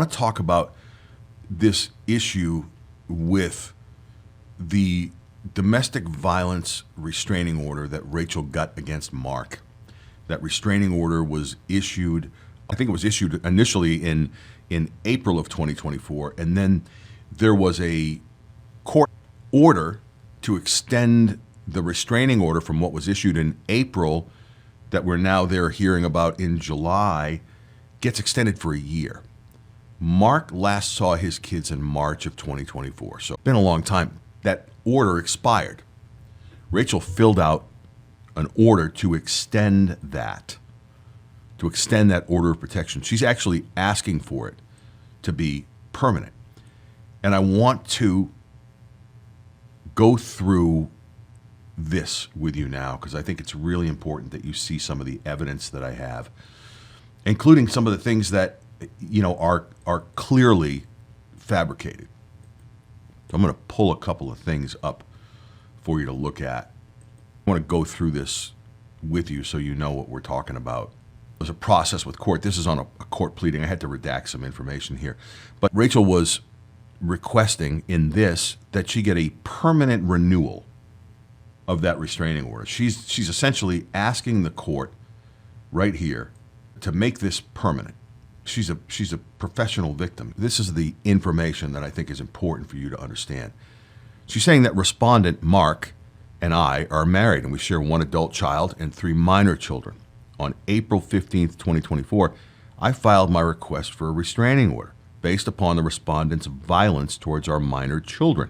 want to talk about this issue with the domestic violence restraining order that Rachel got against Mark. That restraining order was issued, I think it was issued initially in April of 2024, and then there was a court order to extend the restraining order from what was issued in April that we're now there hearing about in July, gets extended for a year. Mark last saw his kids in March of 2024, so it's been a long time. That order expired. Rachel filled out an order to extend that order of protection. She's actually asking for it to be permanent. And I want to go through this with you now because I think it's really important that you see some of the evidence that I have, including some of the things that are clearly fabricated. So I'm going to pull a couple of things up for you to look at. I want to go through this with you so you know what we're talking about. There's a process with court. This is on a court pleading. I had to redact some information here. But Rachel was requesting in this that she get a permanent renewal of that restraining order. She's essentially asking the court right here to make this permanent. She's a professional victim. This is the information that I think is important for you to understand. She's saying that respondent Mark and I are married and we share one adult child and 3 minor children. On April 15th, 2024, I filed my request for a restraining order based upon the respondent's violence towards our minor children,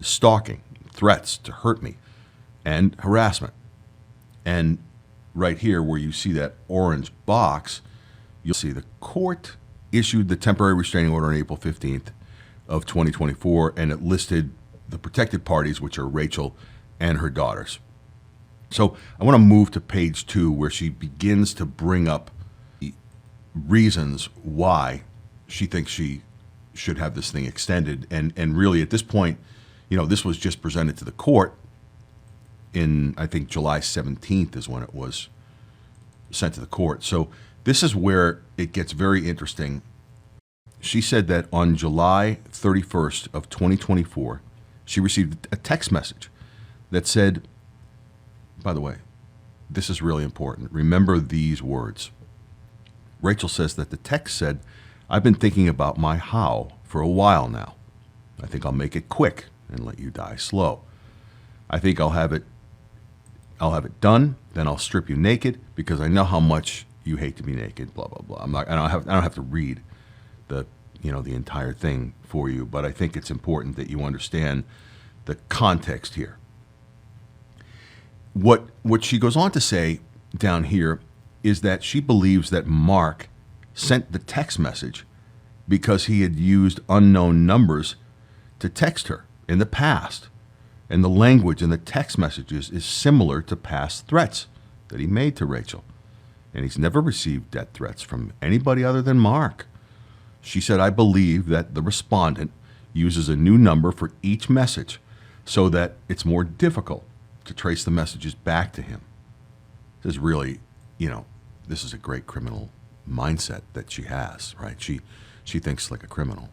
stalking, threats to hurt me, and harassment. And right here where you see that orange box, you'll see the court issued the temporary restraining order on April 15th of 2024, and it listed the protected parties, which are Rachel and her daughters. So I want to move to page 2 where she begins to bring up the reasons why she thinks she should have this thing extended. And really at this point, this was just presented to the court in, I think, July 17th is when it was sent to the court. So this is where it gets very interesting. She said that on July 31st of 2024, she received a text message that said, by the way, this is really important. Remember these words. Rachel says that the text said, I've been thinking about my how for a while now. I think I'll make it quick and let you die slow. I think I'll have it done, then I'll strip you naked because I know how much you hate to be naked, blah, blah, blah. I don't have to read the entire thing for you, but I think it's important that you understand the context here. What she goes on to say down here is that she believes that Mark sent the text message because he had used unknown numbers to text her in the past. And the language in the text messages is similar to past threats that he made to Rachel. And he's never received death threats from anybody other than Mark. She said, I believe that the respondent uses a new number for each message so that it's more difficult to trace the messages back to him. This is really, this is a great criminal mindset that she has, right? She thinks like a criminal.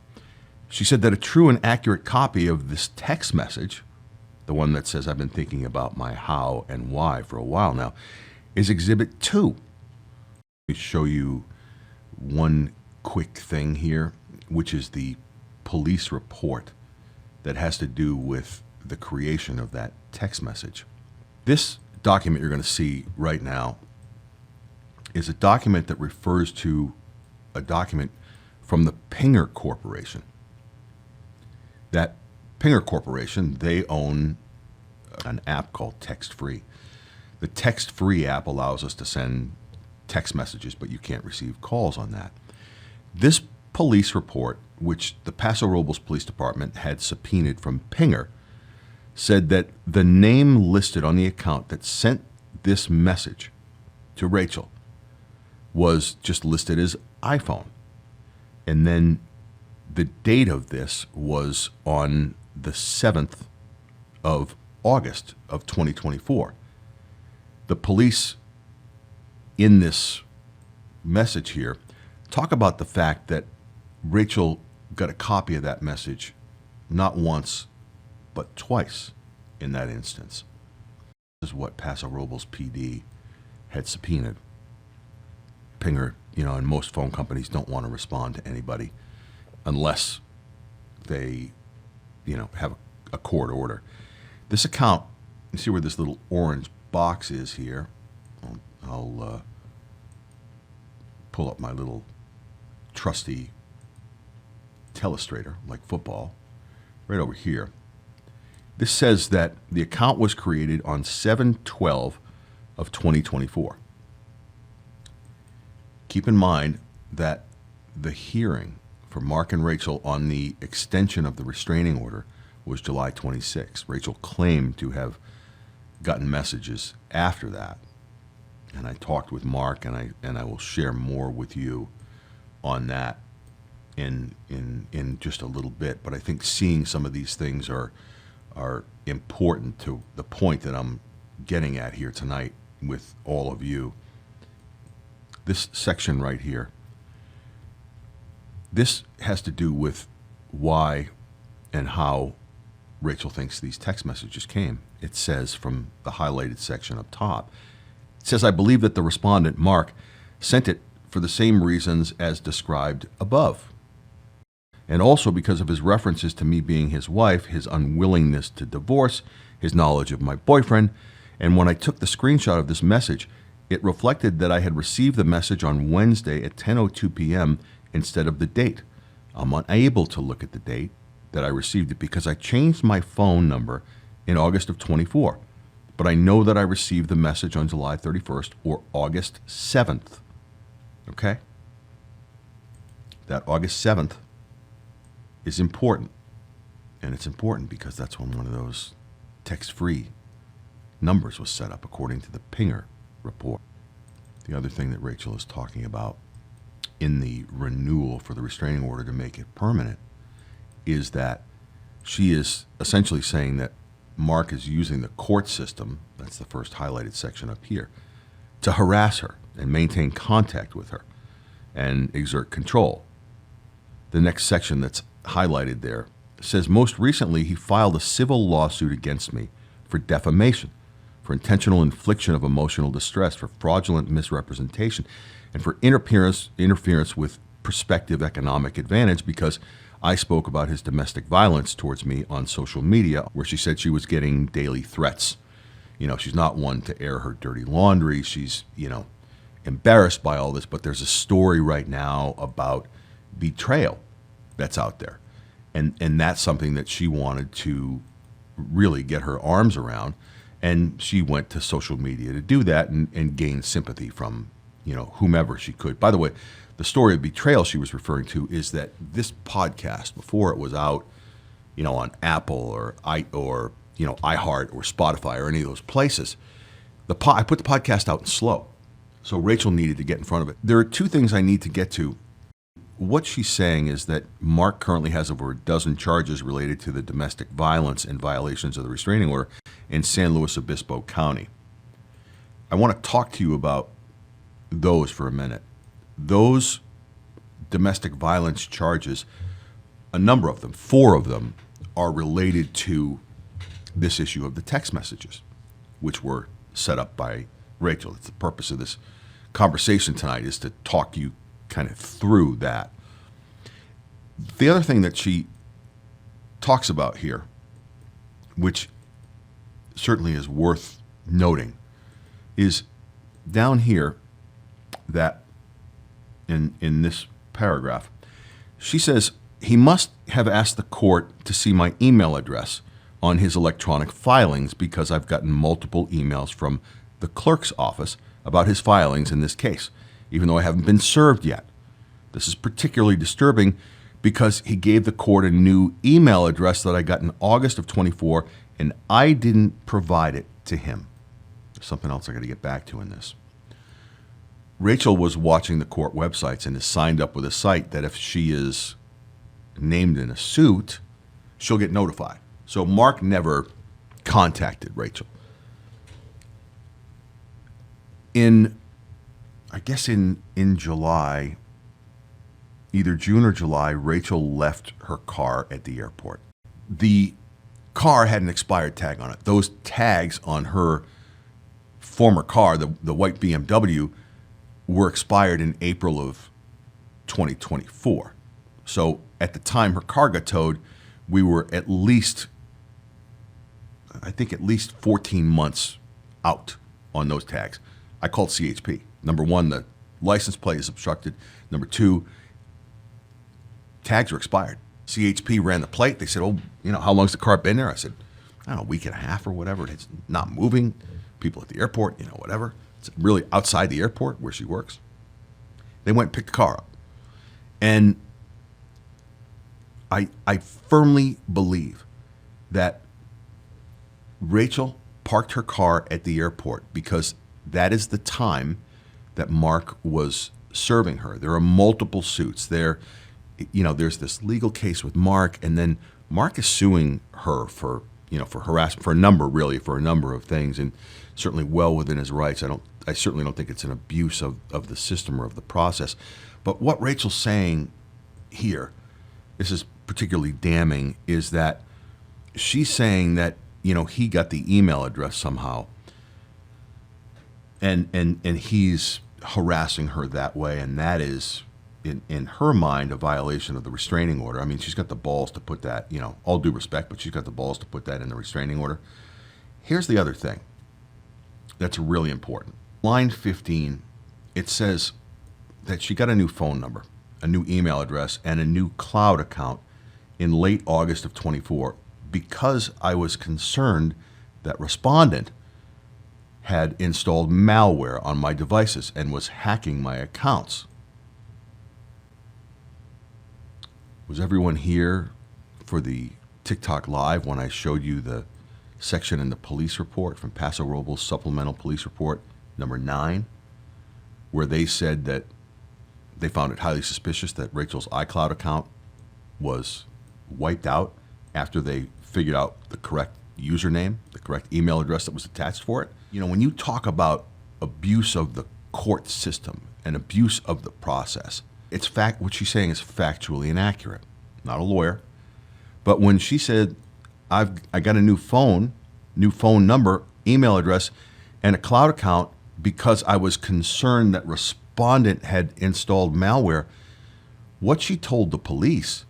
She said that a true and accurate copy of this text message, the one that says I've been thinking about my how and why for a while now, is Exhibit 2. Let me show you one quick thing here, which is the police report that has to do with the creation of that text message. This document you're going to see right now is a document that refers to a document from the Pinger Corporation. That Pinger Corporation, they own an app called Text Free. The Text Free app allows us to send text messages, but you can't receive calls on that. This police report, which the Paso Robles Police Department had subpoenaed from Pinger, said that the name listed on the account that sent this message to Rachel was just listed as iPhone. And then the date of this was on the 7th of August of 2024. The police in this message here talk about the fact that Rachel got a copy of that message not once, but twice in that instance. This is what Paso Robles PD had subpoenaed. Pinger, and most phone companies don't want to respond to anybody unless they, have a court order. This account, you see where this little orange box is here. I'll pull up my little trusty telestrator, like football, right over here. This says that the account was created on 7/12 of 2024. Keep in mind that the hearing for Mark and Rachel on the extension of the restraining order was July 26. Rachel claimed to have gotten messages after that. And I talked with Mark, and I will share more with you on that in just a little bit. But I think seeing some of these things are important to the point that I'm getting at here tonight with all of you. This section right here, this has to do with why and how Rachel thinks these text messages came. It says from the highlighted section up top, it says, I believe that the respondent, Mark, sent it for the same reasons as described above. And also because of his references to me being his wife, his unwillingness to divorce, his knowledge of my boyfriend. And when I took the screenshot of this message, it reflected that I had received the message on Wednesday at 10:02 p.m. instead of the date. I'm unable to look at the date that I received it because I changed my phone number in August of 24. But I know that I received the message on July 31st or August 7th. Okay? That August 7th is important. And it's important because that's when one of those text-free numbers was set up, according to the Pinger report. The other thing that Rachel is talking about in the renewal for the restraining order to make it permanent is that she is essentially saying that Mark is using the court system, that's the first highlighted section up here, to harass her and maintain contact with her and exert control. The next section that's highlighted there says, most recently he filed a civil lawsuit against me for defamation, for intentional infliction of emotional distress, for fraudulent misrepresentation, and for interference with prospective economic advantage because I spoke about his domestic violence towards me on social media, where she said she was getting daily threats. She's not one to air her dirty laundry. She's, embarrassed by all this, but there's a story right now about betrayal that's out there. And that's something that she wanted to really get her arms around. And she went to social media to do that and gain sympathy from, whomever she could. By the way, the story of betrayal she was referring to is that this podcast, before it was out, on Apple or iHeart or Spotify or any of those places, I put the podcast out in slow. So Rachel needed to get in front of it. There are two things I need to get to. What she's saying is that Mark currently has over a dozen charges related to the domestic violence and violations of the restraining order in San Luis Obispo County. I want to talk to you about those for a minute. Those domestic violence charges, a number of them, 4 of them, are related to this issue of the text messages, which were set up by Rachel. It's the purpose of this conversation tonight, is to talk you kind of through that. The other thing that she talks about here, which certainly is worth noting, is down here that in this paragraph, she says he must have asked the court to see my email address on his electronic filings because I've gotten multiple emails from the clerk's office about his filings in this case, even though I haven't been served yet. This is particularly disturbing because he gave the court a new email address that I got in August of 24, and I didn't provide it to him. There's something else I got to get back to in this. Rachel was watching the court websites and is signed up with a site that if she is named in a suit, she'll get notified. So Mark never contacted Rachel. I guess in July, either June or July, Rachel left her car at the airport. The car had an expired tag on it. Those tags on her former car, the white BMW, were expired in April of 2024. So at the time her car got towed, we were at least 14 months out on those tags. I called CHP. Number one, the license plate is obstructed. Number two, tags are expired. CHP ran the plate. They said, oh, how long's the car been there? I said, I don't know, a week and a half or whatever. It's not moving. People at the airport, whatever. It's really outside the airport where she works. They went and picked the car up. And I firmly believe that Rachel parked her car at the airport because that is the time that Mark was serving her. There are multiple suits. There's this legal case with Mark, and then Mark is suing her for harassment, for a number of things, and certainly well within his rights. I certainly don't think it's an abuse of the system or of the process. But what Rachel's saying here, this is particularly damning, is that she's saying that he got the email address somehow, and he's harassing her that way, and that is in her mind a violation of the restraining order. I mean, she's got the balls to put that, all due respect, but she's got the balls to put that in the restraining order. Here's the other thing that's really important. Line 15, it says that she got a new phone number, a new email address, and a new cloud account in late August of 24 because I was concerned that respondent had installed malware on my devices and was hacking my accounts. Was everyone here for the TikTok live when I showed you the section in the police report from Paso Robles Supplemental Police Report number 9, where they said that they found it highly suspicious that Rachel's iCloud account was wiped out after they figured out the correct username, the correct email address that was attached for it? When you talk about abuse of the court system and abuse of the process, what she's saying is factually inaccurate. Not a lawyer. But when she said, I got a new phone number, email address, and a cloud account because I was concerned that respondent had installed malware, what she told the police,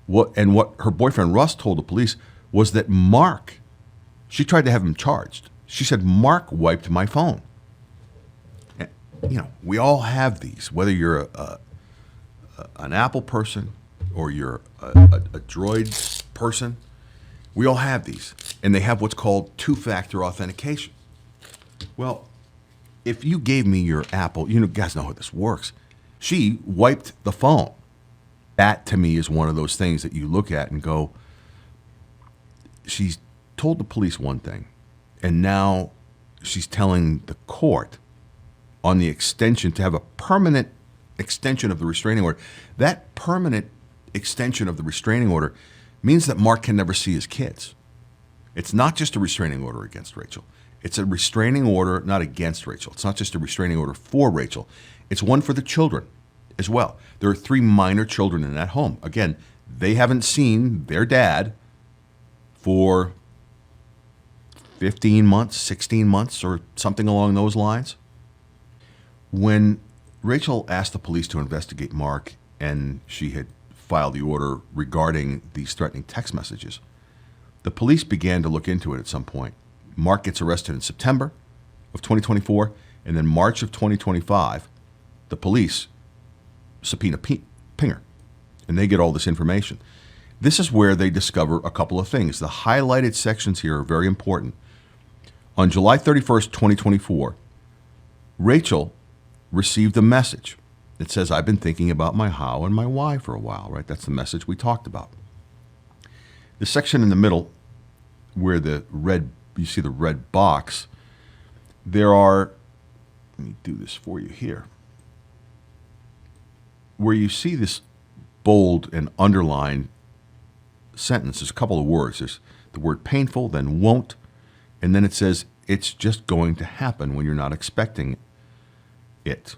what her boyfriend Russ told the police, was that Mark, she tried to have him charged. She said, Mark wiped my phone. And, we all have these, whether you're an Apple person or you're a Droid person. We all have these, and they have what's called two-factor authentication. Well, if you gave me your Apple, you guys know how this works. She wiped the phone. That, to me, is one of those things that you look at and go, she's told the police one thing, and now she's telling the court on the extension to have a permanent extension of the restraining order. That permanent extension of the restraining order means that Mark can never see his kids. It's not just a restraining order against Rachel. It's a restraining order not against Rachel. It's not just a restraining order for Rachel. It's one for the children as well. There are 3 minor children in that home. Again, they haven't seen their dad for 15 months, 16 months, or something along those lines. When Rachel asked the police to investigate Mark, and she had filed the order regarding these threatening text messages, the police began to look into it at some point. Mark gets arrested in September of 2024, and then March of 2025, the police subpoena Pinger, and they get all this information. This is where they discover a couple of things. The highlighted sections here are very important. On July 31st, 2024, Rachel received a message that says, I've been thinking about my how and my why for a while, right? That's the message we talked about. The section in the middle where you see the red box, there are, let me do this for you here, where you see this bold and underlined sentence. There's a couple of words. There's the word painful, then won't, and then it says it's just going to happen when you're not expecting it.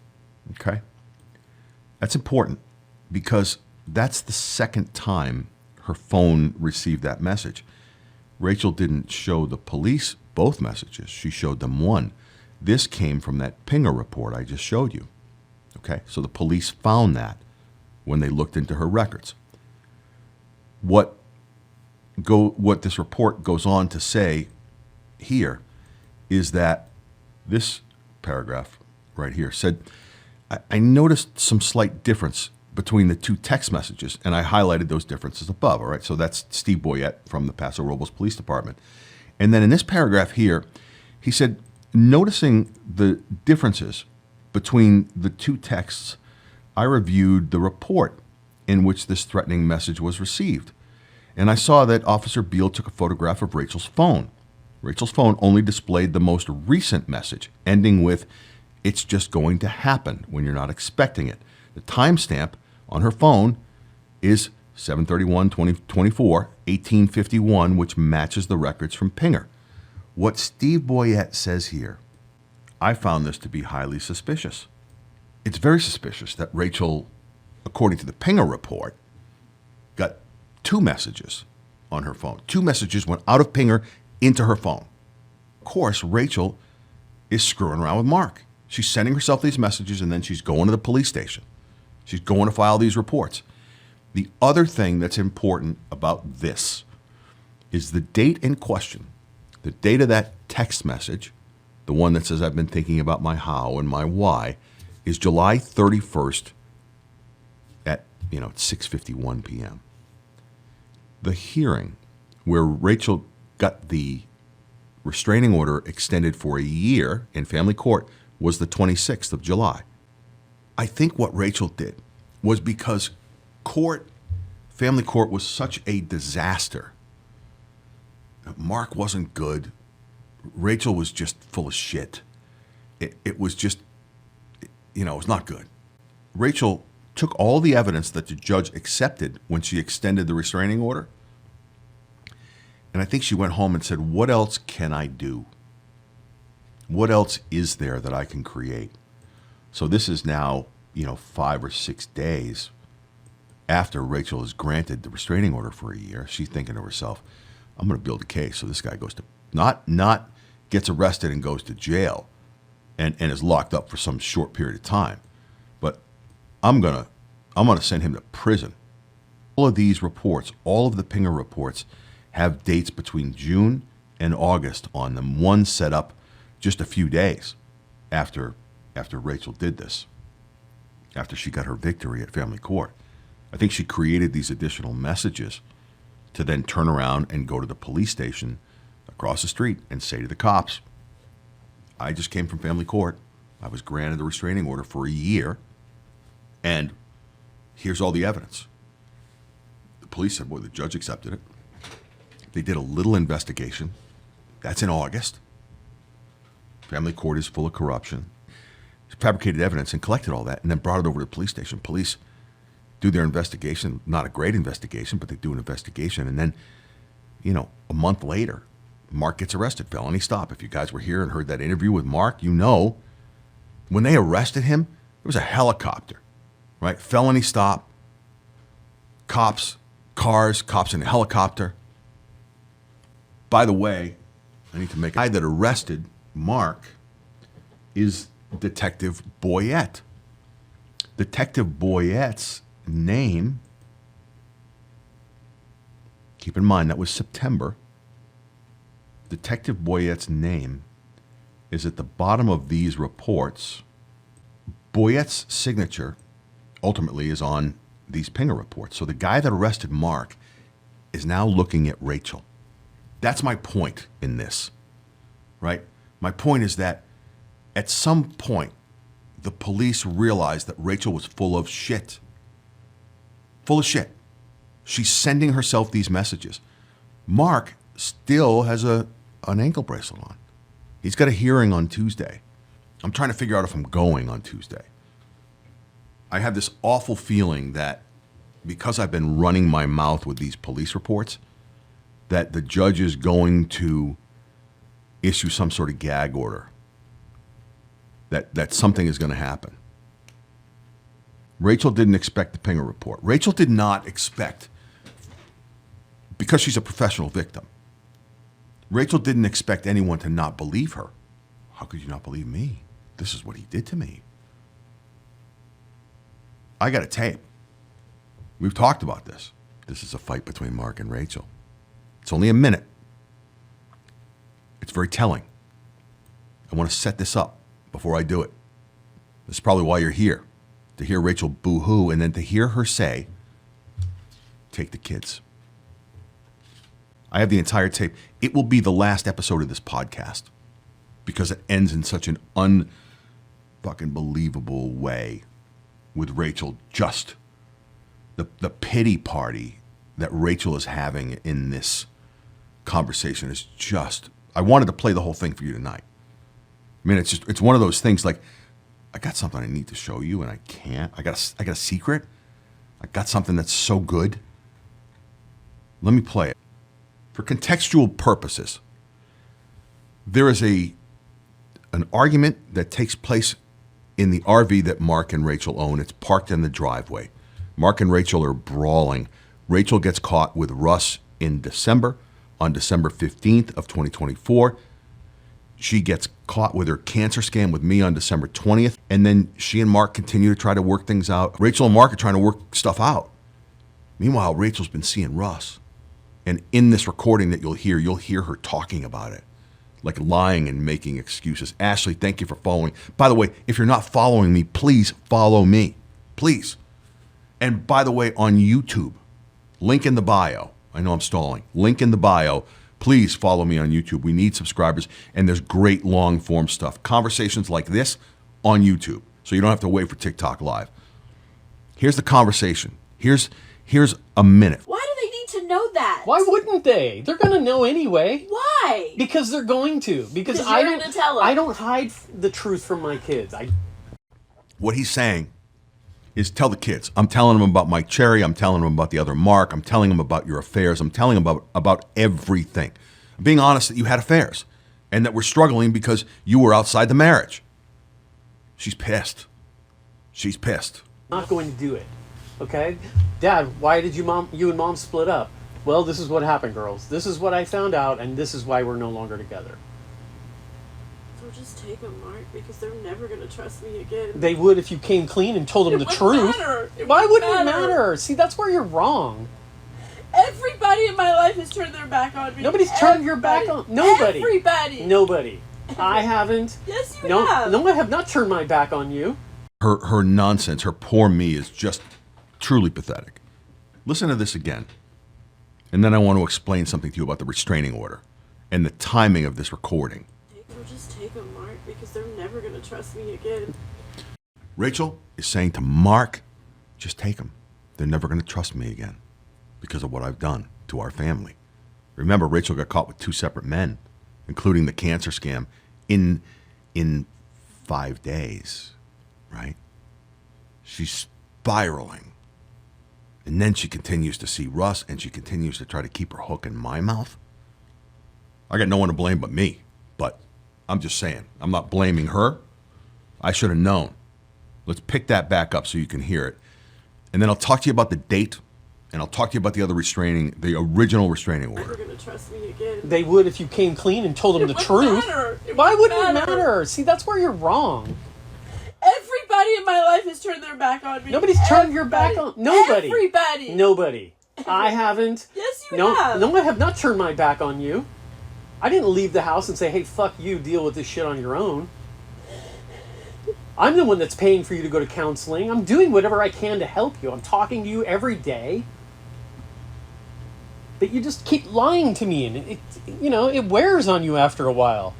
Okay? That's important because that's the second time her phone received that message. Rachel didn't show the police both messages. She showed them one. This came from that Pinger report I just showed you. Okay, so the police found that when they looked into her records. What this report goes on to say here is that this paragraph right here said, I noticed some slight difference between the two text messages, and I highlighted those differences above, all right? So that's Steve Boyette from the Paso Robles Police Department. And then in this paragraph here, he said, noticing the differences between the two texts, I reviewed the report in which this threatening message was received. And I saw that Officer Beal took a photograph of Rachel's phone. Rachel's phone only displayed the most recent message, ending with, "It's just going to happen," when you're not expecting it. The timestamp on her phone is 7/31/2024, 1851, which matches the records from Pinger. What Steve Boyette says here, I found this to be highly suspicious. It's very suspicious that Rachel, according to the Pinger report, got two messages on her phone. Two messages went out of Pinger into her phone. Of course, Rachel is screwing around with Mark. She's sending herself these messages, and then she's going to the police station. She's going to file these reports. The other thing that's important about this is the date in question, the date of that text message, the one that says, "I've been thinking about my how and my why," is July 31st at 6:51 p.m. The hearing where Rachel got the restraining order extended for a year in family court was the 26th of July. I think what Rachel did was because family court was such a disaster. Mark wasn't good. Rachel was just full of shit. It was just, it was not good. Rachel took all the evidence that the judge accepted when she extended the restraining order, and I think she went home and said, what else can I do? What else is there that I can create? So this is now, 5 or 6 days after Rachel is granted the restraining order for a year. She's thinking to herself, I'm going to build a case so this guy goes to, not gets arrested and goes to jail and is locked up for some short period of time, but I'm going to send him to prison. All of these reports, all of the Pinger reports, have dates between June and August on them. One set up just a few days after Rachel did this, after she got her victory at family court. I think she created these additional messages to then turn around and go to the police station across the street and say to the cops, I just came from family court. I was granted the restraining order for a year, and here's all the evidence. The police said, boy, the judge accepted it. They did a little investigation. That's in August. Family court is full of corruption. Fabricated evidence and collected all that and then brought it over to the police station. Police do their investigation, not a great investigation, but they do an investigation. And then, a month later, Mark gets arrested, felony stop. If you guys were here and heard that interview with Mark, when they arrested him, it was a helicopter, right? Felony stop, cops in a helicopter. By the way, I need to make the guy that arrested Mark is Detective Boyette. Detective Boyette's name, keep in mind that was September. Detective Boyette's name is at the bottom of these reports. Boyette's signature ultimately is on these Pinger reports. So the guy that arrested Mark is now looking at Rachel. That's my point in this, right? My point is that at some point, the police realized that Rachel was full of shit. Full of shit. She's sending herself these messages. Mark still has an ankle bracelet on. He's got a hearing on Tuesday. I'm trying to figure out if I'm going on Tuesday. I have this awful feeling that because I've been running my mouth with these police reports, that the judge is going to issue some sort of gag order. That something is going to happen. Rachel didn't expect the Pinger report. Rachel did not expect, because she's a professional victim, Rachel didn't expect anyone to not believe her. How could you not believe me? This is what he did to me. I got a tape. We've talked about this. This is a fight between Mark and Rachel. It's only a minute. It's very telling. I want to set this up before I do it. This is probably why you're here, to hear Rachel boo-hoo and then to hear her say, take the kids. I have the entire tape. It will be the last episode of this podcast because it ends in such an unfucking believable way with Rachel. Just the pity party that Rachel is having in this conversation is just, I wanted to play the whole thing for you tonight. I mean, it's one of those things like, I got something I need to show you and I can't. I got a secret. I got something that's so good. Let me play it. For contextual purposes, there is an argument that takes place in the RV that Mark and Rachel own. It's parked in the driveway. Mark and Rachel are brawling. Rachel gets caught with Russ in December, on December 15th of 2024. She gets caught with her cancer scam with me on December 20th. And then she and Mark continue to try to work things out. Rachel and Mark are trying to work stuff out. Meanwhile, Rachel's been seeing Russ. And in this recording that you'll hear her talking about it, like lying and making excuses. Ashley, thank you for following. By the way, if you're not following me, please follow me. Please. And by the way, on YouTube, link in the bio. I know I'm stalling. Link in the bio. Please follow me on YouTube. We need subscribers, and there's great long-form stuff. Conversations like this on YouTube, so you don't have to wait for TikTok Live. Here's the conversation. Here's a minute. Why do they need to know that? Why wouldn't they? They're going to know anyway. Why? Because they're going to. Because you're going to tell them. I don't hide the truth from my kids. What he's saying is tell the kids. I'm telling them about Mike Cherry. I'm telling them about the other Mark. I'm telling them about your affairs. I'm telling them about everything. I'm being honest that you had affairs and that we're struggling because you were outside the marriage. She's pissed. She's pissed. I'm not going to do it. Okay? Dad, why did you and mom split up? Well, this is what happened, girls. This is what I found out, and this is why we're no longer together. So just take them, Mark, because they're never going to trust me again. They would if you came clean and told them the truth. Why wouldn't it matter? See, that's where you're wrong. Everybody in my life has turned their back on me. Nobody's turned your back on... Nobody. Everybody. Nobody. I haven't. Yes, you have. No, I have not turned my back on you. Her nonsense, her poor me is just truly pathetic. Listen to this again. And then I want to explain something to you about the restraining order and the timing of this recording. So just take them, Mark, because they're never going to trust me again. Rachel is saying to Mark, just take them. They're never going to trust me again because of what I've done to our family. Remember, Rachel got caught with 2 separate men, including the cancer scam, in 5 days, right? She's spiraling. And then she continues to see Russ, and she continues to try to keep her hook in my mouth. I got no one to blame but me. But I'm just saying, I'm not blaming her. I should have known. Let's pick that back up so you can hear it. And then I'll talk to you about the date, and I'll talk to you about the original restraining order. They're going to trust me again. They would if you came clean and told them the truth. Why wouldn't it matter? See, that's where you're wrong. Everybody in my life has turned their back on me. Nobody's turned your back on... Nobody. Everybody. Nobody. I haven't. Yes, you have. No, I have not turned my back on you. I didn't leave the house and say, hey, fuck you, deal with this shit on your own. I'm the one that's paying for you to go to counseling. I'm doing whatever I can to help you. I'm talking to you every day. But you just keep lying to me, and it wears on you after a while.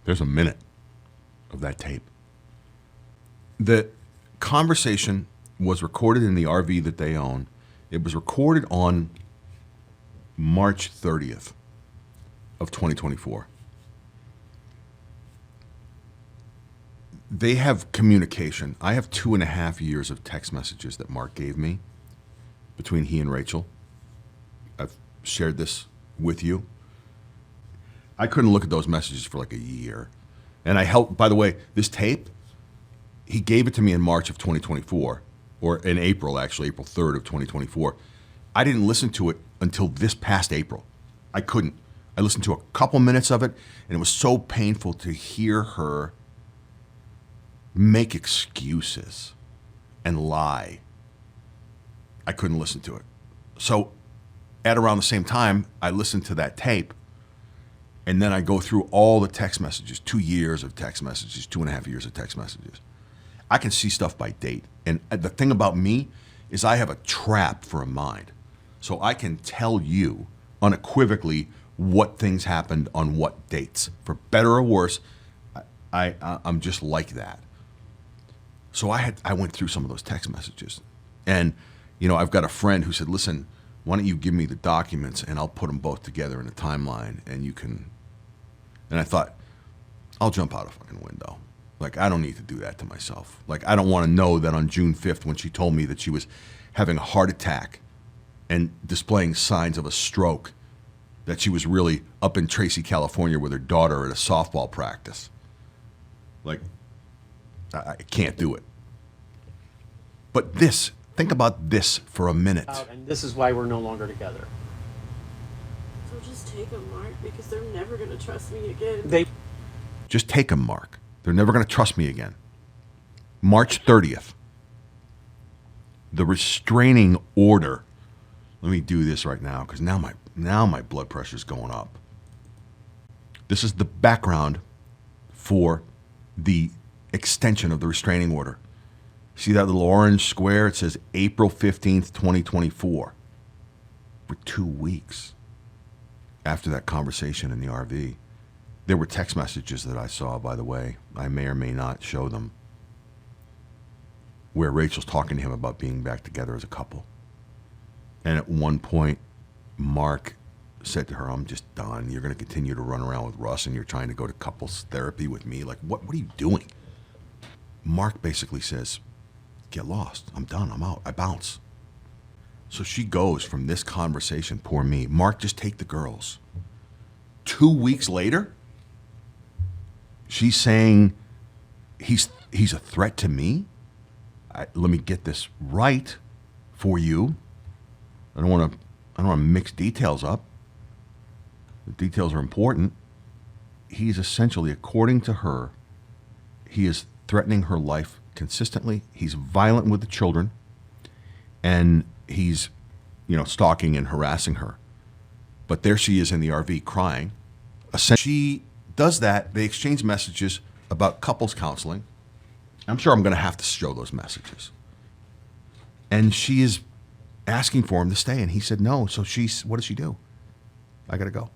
There's a minute of that tape. The conversation was recorded in the RV that they own. It was recorded on March 30th of 2024. They have communication. I have 2.5 years of text messages that Mark gave me between he and Rachel. I've shared this with you. I couldn't look at those messages for like a year. And I helped, by the way, this tape, he gave it to me in March of 2024, or in April, actually, April 3rd of 2024. I didn't listen to it until this past April. I couldn't. I listened to a couple minutes of it, and it was so painful to hear her make excuses and lie. I couldn't listen to it. So at around the same time, I listened to that tape, and then I go through all the text messages, 2 years of text messages, 2.5 years of text messages. I can see stuff by date. And the thing about me is I have a trap for a mind. So I can tell you unequivocally what things happened on what dates. For better or worse, I'm just like that. So I went through some of those text messages. And, I've got a friend who said, listen, why don't you give me the documents and I'll put them both together in a timeline and you can. And I thought, I'll jump out a fucking window. Like, I don't need to do that to myself. Like, I don't want to know that on June 5th when she told me that she was having a heart attack and displaying signs of a stroke, that she was really up in Tracy, California with her daughter at a softball practice. Like, I can't do it. But think about this for a minute. And this is why we're no longer together. So just take them, Mark, because they're never going to trust me again. Just take them, Mark. They're never going to trust me again. March 30th. The restraining order. Let me do this right now because now my blood pressure is going up. This is the background for the extension of the restraining order. See that little orange square? It says April 15th, 2024. For 2 weeks after that conversation in the RV. There were text messages that I saw, by the way. I may or may not show them, where Rachel's talking to him about being back together as a couple. And at one point, Mark said to her, I'm just done. You're going to continue to run around with Russ and you're trying to go to couples therapy with me. Like, what are you doing? Mark basically says, get lost. I'm done. I'm out. I bounce. So she goes from this conversation, poor me. Mark, just take the girls. 2 weeks later, she's saying he's a threat to me. Let me get this right for you. I don't want to mix details up. The details are important. He's essentially, according to her, he is threatening her life consistently. He's violent with the children, and he's, stalking and harassing her. But there she is in the RV crying. She does that. They exchange messages about couples counseling. I'm sure I'm going to have to show those messages. And she is asking for him to stay, and he said no. So what does she do? I got to go.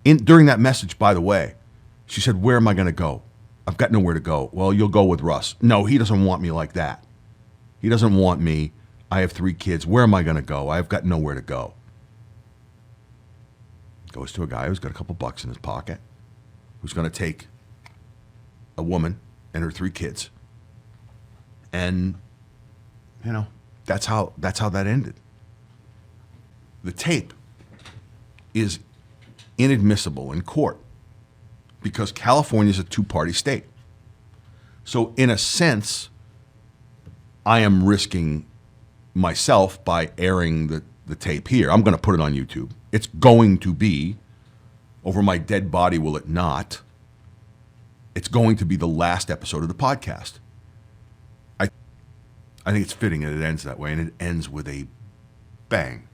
During that message, by the way, she said, where am I going to go? I've got nowhere to go. Well, you'll go with Russ. No, he doesn't want me like that. He doesn't want me. I have 3 kids. Where am I going to go? I've got nowhere to go. Goes to a guy who's got a couple bucks in his pocket, who's going to take a woman and her 3 kids. And, that's how that ended. The tape is inadmissible in court because California is a 2-party state. So in a sense, I am risking myself by airing the tape here. I'm going to put it on YouTube. It's going to be over my dead body, will it not? It's going to be the last episode of the podcast. I think it's fitting that it ends that way, and it ends with a bang.